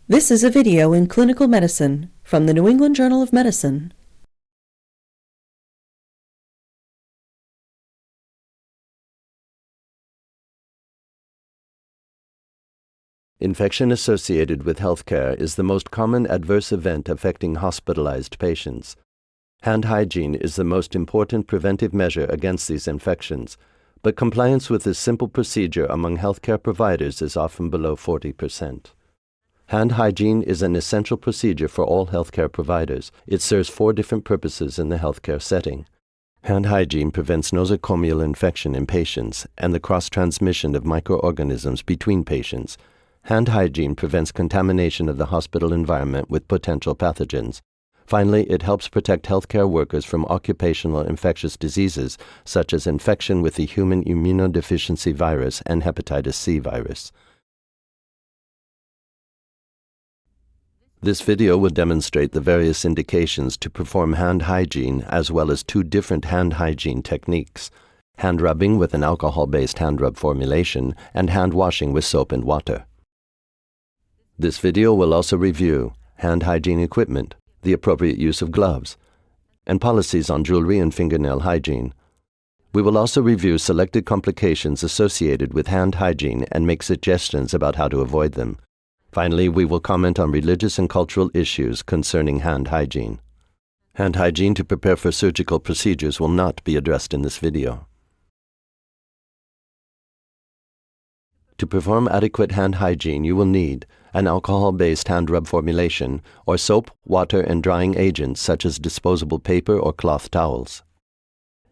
This is a video in clinical medicine from the New England Journal of Medicine. Infection associated with healthcare is the most common adverse event affecting hospitalized patients. Hand hygiene is the most important preventive measure against these infections, but compliance with this simple procedure among healthcare providers is often below 40%. Hand hygiene is an essential procedure for all healthcare providers. It serves 4 different purposes in the healthcare setting. Hand hygiene prevents nosocomial infection in patients and the cross-transmission of microorganisms between patients. Hand hygiene prevents contamination of the hospital environment with potential pathogens. Finally, it helps protect healthcare workers from occupational infectious diseases such as infection with the human immunodeficiency virus and hepatitis C virus. This video will demonstrate the various indications to perform hand hygiene as well as 2 different hand hygiene techniques: hand rubbing with an alcohol-based hand rub formulation and hand washing with soap and water. This video will also review hand hygiene equipment, the appropriate use of gloves, and policies on jewelry and fingernail hygiene. We will also review selected complications associated with hand hygiene and make suggestions about how to avoid them. Finally, we will comment on religious and cultural issues concerning hand hygiene. Hand hygiene to prepare for surgical procedures will not be addressed in this video. To perform adequate hand hygiene, you will need an alcohol-based hand rub formulation or soap, water, and drying agents such as disposable paper or cloth towels.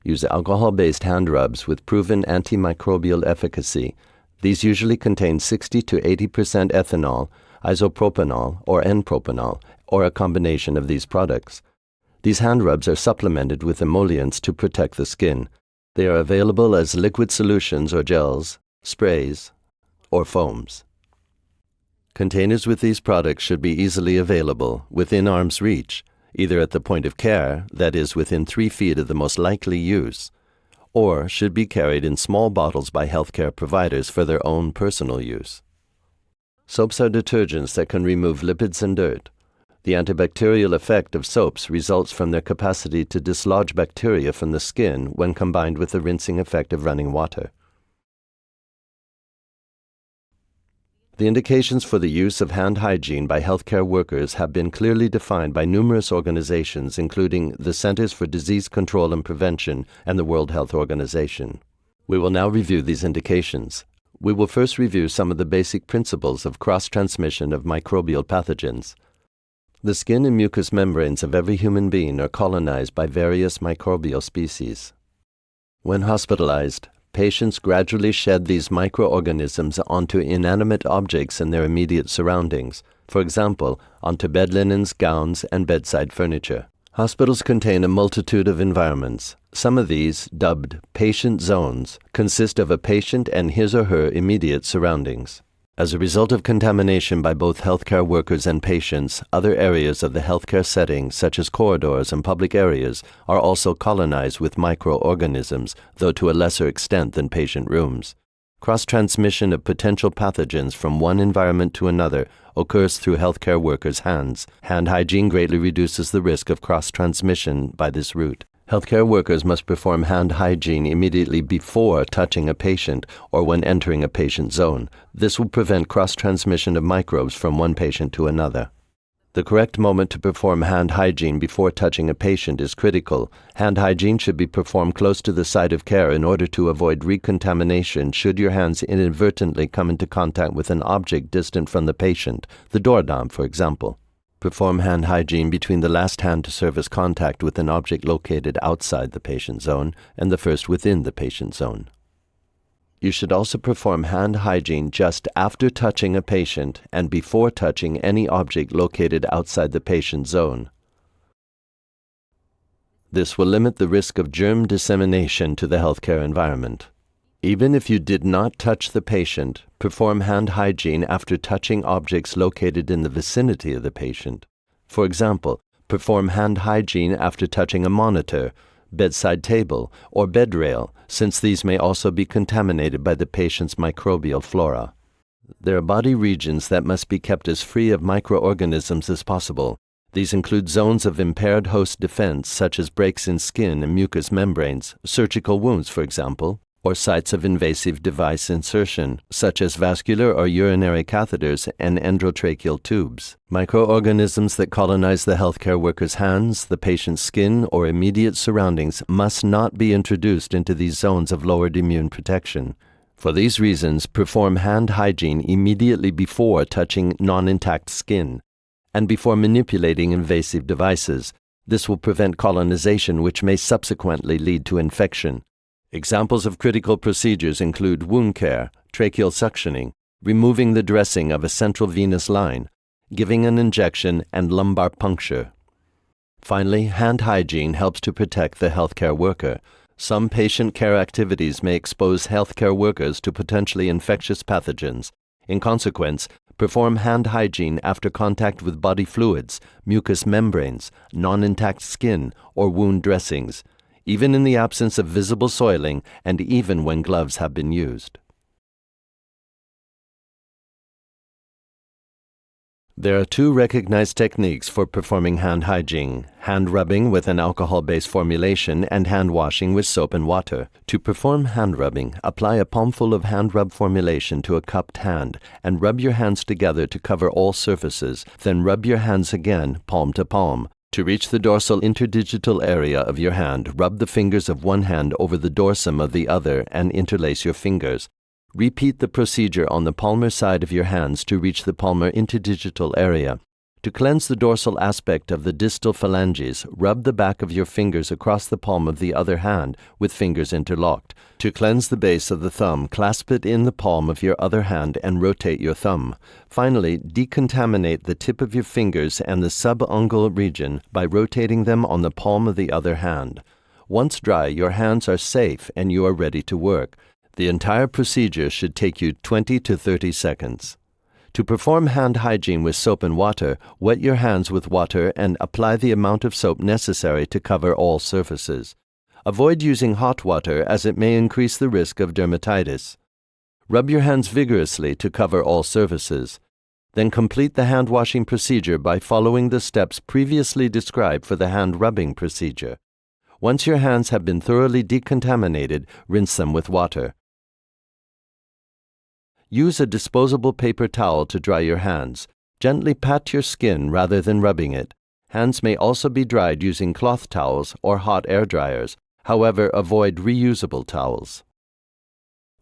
Use alcohol-based hand rubs with proven antimicrobial efficacy. These usually contain 60 to 80% ethanol, isopropanol, or N-propanol, or a combination of these products. These hand rubs are supplemented with emollients to protect the skin. They are available as liquid solutions or gels, sprays, or foams. Containers with these products should be easily available, within arm's reach, either at the point of care, that is, within 3 feet of the most likely use, or should be carried in small bottles by healthcare providers for their own personal use. Soaps are detergents that can remove lipids and dirt. The antibacterial effect of soaps results from their capacity to dislodge bacteria from the skin when combined with the rinsing effect of running water. The indications for the use of hand hygiene by healthcare workers have been clearly defined by numerous organizations, including the Centers for Disease Control and Prevention and the World Health Organization. We will now review these indications. We will first review some of the basic principles of cross-transmission of microbial pathogens. The skin and mucous membranes of every human being are colonized by various microbial species. When hospitalized, patients gradually shed these microorganisms onto inanimate objects in their immediate surroundings, for example, onto bed linens, gowns, and bedside furniture. Hospitals contain a multitude of environments. Some of these, dubbed patient zones, consist of a patient and his or her immediate surroundings. As a result of contamination by both healthcare workers and patients, other areas of the healthcare setting, such as corridors and public areas, are also colonized with microorganisms, though to a lesser extent than patient rooms. Cross-transmission of potential pathogens from one environment to another occurs through healthcare workers' hands. Hand hygiene greatly reduces the risk of cross-transmission by this route. Healthcare workers must perform hand hygiene immediately before touching a patient or when entering a patient zone. This will prevent cross-transmission of microbes from one patient to another. The correct moment to perform hand hygiene before touching a patient is critical. Hand hygiene should be performed close to the site of care in order to avoid recontamination should your hands inadvertently come into contact with an object distant from the patient, the doorknob, for example. Perform hand hygiene between the last hand to surface contact with an object located outside the patient zone and the first within the patient zone. You should also perform hand hygiene just after touching a patient and before touching any object located outside the patient zone. This will limit the risk of germ dissemination to the healthcare environment. Even if you did not touch the patient, perform hand hygiene after touching objects located in the vicinity of the patient. For example, perform hand hygiene after touching a monitor, bedside table, or bed rail, since these may also be contaminated by the patient's microbial flora. There are body regions that must be kept as free of microorganisms as possible. These include zones of impaired host defense, such as breaks in skin and mucous membranes, surgical wounds, for example, or sites of invasive device insertion, such as vascular or urinary catheters and endotracheal tubes. Microorganisms that colonize the healthcare worker's hands, the patient's skin, or immediate surroundings must not be introduced into these zones of lowered immune protection. For these reasons, perform hand hygiene immediately before touching non-intact skin and before manipulating invasive devices. This will prevent colonization, which may subsequently lead to infection. Examples of critical procedures include wound care, tracheal suctioning, removing the dressing of a central venous line, giving an injection, and lumbar puncture. Finally, hand hygiene helps to protect the healthcare worker. Some patient care activities may expose healthcare workers to potentially infectious pathogens. In consequence, perform hand hygiene after contact with body fluids, mucous membranes, non-intact skin, or wound dressings, even in the absence of visible soiling and even when gloves have been used. There are two recognized techniques for performing hand hygiene: hand rubbing with an alcohol-based formulation and hand washing with soap and water. To perform hand rubbing, apply a palmful of hand rub formulation to a cupped hand and rub your hands together to cover all surfaces. Then rub your hands again, palm to palm. To reach the dorsal interdigital area of your hand, rub the fingers of one hand over the dorsum of the other and interlace your fingers. Repeat the procedure on the palmar side of your hands to reach the palmar interdigital area. To cleanse the dorsal aspect of the distal phalanges, rub the back of your fingers across the palm of the other hand with fingers interlocked. To cleanse the base of the thumb, clasp it in the palm of your other hand and rotate your thumb. Finally, decontaminate the tip of your fingers and the subungual region by rotating them on the palm of the other hand. Once dry, your hands are safe and you are ready to work. The entire procedure should take you 20 to 30 seconds. To perform hand hygiene with soap and water, wet your hands with water and apply the amount of soap necessary to cover all surfaces. Avoid using hot water as it may increase the risk of dermatitis. Rub your hands vigorously to cover all surfaces. Then complete the hand washing procedure by following the steps previously described for the hand rubbing procedure. Once your hands have been thoroughly decontaminated, rinse them with water. Use a disposable paper towel to dry your hands. Gently pat your skin rather than rubbing it. Hands may also be dried using cloth towels or hot air dryers. However, avoid reusable towels.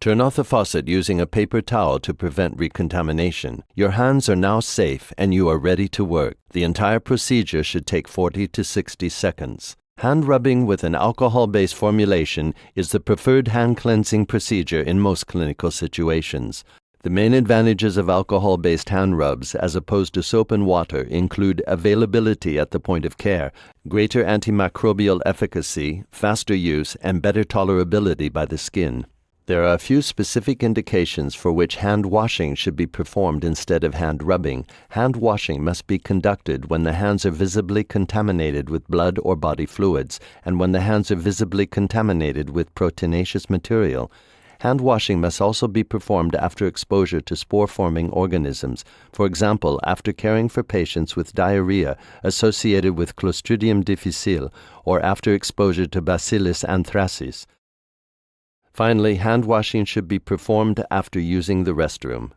Turn off the faucet using a paper towel to prevent recontamination. Your hands are now safe and you are ready to work. The entire procedure should take 40 to 60 seconds. Hand rubbing with an alcohol-based formulation is the preferred hand cleansing procedure in most clinical situations. The main advantages of alcohol-based hand rubs as opposed to soap and water include availability at the point of care, greater antimicrobial efficacy, faster use, and better tolerability by the skin. There are a few specific indications for which hand washing should be performed instead of hand rubbing. Hand washing must be conducted when the hands are visibly contaminated with blood or body fluids, and when the hands are visibly contaminated with proteinaceous material. Hand washing must also be performed after exposure to spore-forming organisms, for example, after caring for patients with diarrhea associated with Clostridium difficile or after exposure to Bacillus anthracis. Finally, hand washing should be performed after using the restroom.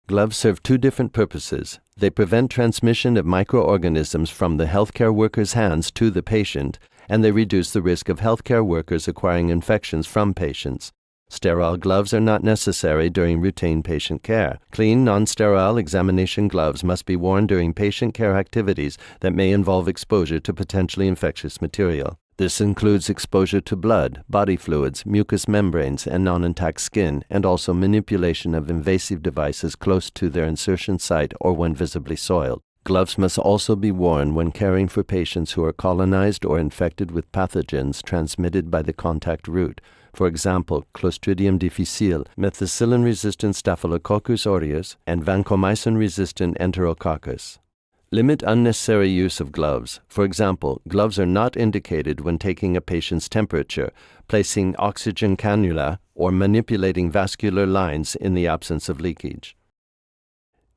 Gloves serve two different purposes. They prevent transmission of microorganisms from the healthcare worker's hands to the patient, and they reduce the risk of healthcare workers acquiring infections from patients. Sterile gloves are not necessary during routine patient care. Clean, non-sterile examination gloves must be worn during patient care activities that may involve exposure to potentially infectious material. This includes exposure to blood, body fluids, mucous membranes, and non-intact skin, and also manipulation of invasive devices close to their insertion site or when visibly soiled. Gloves must also be worn when caring for patients who are colonized or infected with pathogens transmitted by the contact route. For example, Clostridium difficile, methicillin-resistant Staphylococcus aureus, and vancomycin-resistant Enterococcus. Limit unnecessary use of gloves. For example, gloves are not indicated when taking a patient's temperature, placing oxygen cannula, or manipulating vascular lines in the absence of leakage.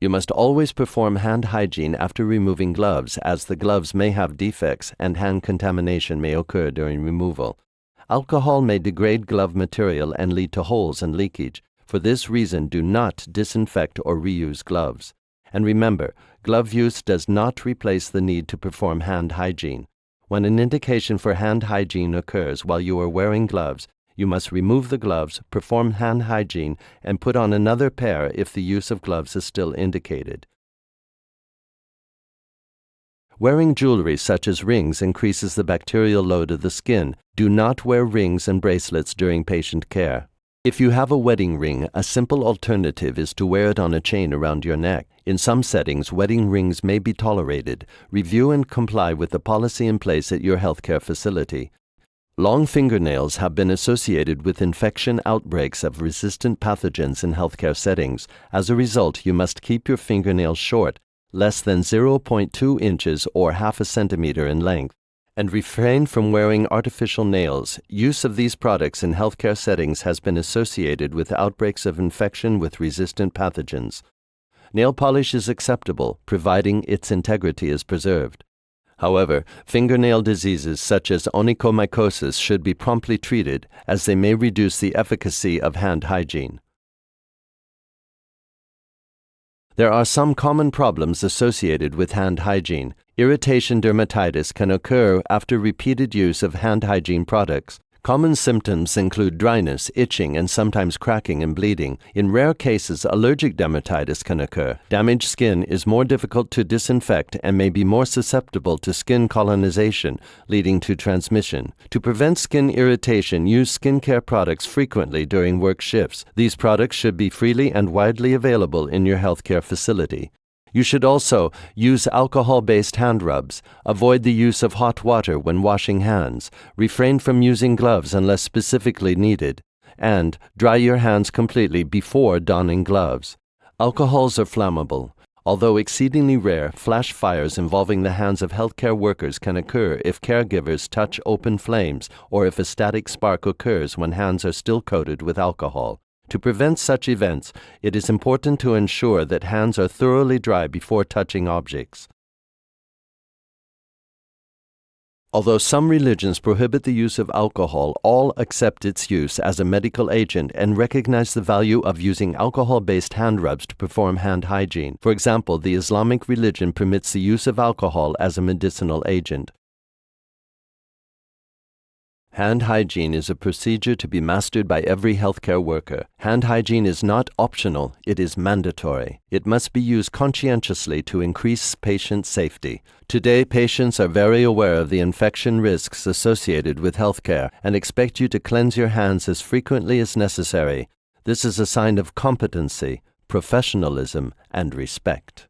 You must always perform hand hygiene after removing gloves, as the gloves may have defects and hand contamination may occur during removal. Alcohol may degrade glove material and lead to holes and leakage. For this reason, do not disinfect or reuse gloves. And remember, glove use does not replace the need to perform hand hygiene. When an indication for hand hygiene occurs while you are wearing gloves, you must remove the gloves, perform hand hygiene, and put on another pair if the use of gloves is still indicated. Wearing jewelry such as rings increases the bacterial load of the skin. Do not wear rings and bracelets during patient care. If you have a wedding ring, a simple alternative is to wear it on a chain around your neck. In some settings, wedding rings may be tolerated. Review and comply with the policy in place at your healthcare facility. Long fingernails have been associated with infection outbreaks of resistant pathogens in healthcare settings. As a result, you must keep your fingernails short, less than 0.2 inches or half a centimeter in length, and refrain from wearing artificial nails. Use of these products in healthcare settings has been associated with outbreaks of infection with resistant pathogens. Nail polish is acceptable, providing its integrity is preserved. However, fingernail diseases such as onychomycosis should be promptly treated, as they may reduce the efficacy of hand hygiene. There are some common problems associated with hand hygiene. Irritation dermatitis can occur after repeated use of hand hygiene products. Common symptoms include dryness, itching, and sometimes cracking and bleeding. In rare cases, allergic dermatitis can occur. Damaged skin is more difficult to disinfect and may be more susceptible to skin colonization, leading to transmission. To prevent skin irritation, use skincare products frequently during work shifts. These products should be freely and widely available in your healthcare facility. You should also use alcohol-based hand rubs. Avoid the use of hot water when washing hands. Refrain from using gloves unless specifically needed. And dry your hands completely before donning gloves. Alcohols are flammable. Although exceedingly rare, flash fires involving the hands of healthcare workers can occur if caregivers touch open flames or if a static spark occurs when hands are still coated with alcohol. To prevent such events, it is important to ensure that hands are thoroughly dry before touching objects. Although some religions prohibit the use of alcohol, all accept its use as a medical agent and recognize the value of using alcohol-based hand rubs to perform hand hygiene. For example, the Islamic religion permits the use of alcohol as a medicinal agent. Hand hygiene is a procedure to be mastered by every healthcare worker. Hand hygiene is not optional, it is mandatory. It must be used conscientiously to increase patient safety. Today, patients are very aware of the infection risks associated with healthcare and expect you to cleanse your hands as frequently as necessary. This is a sign of competency, professionalism, and respect.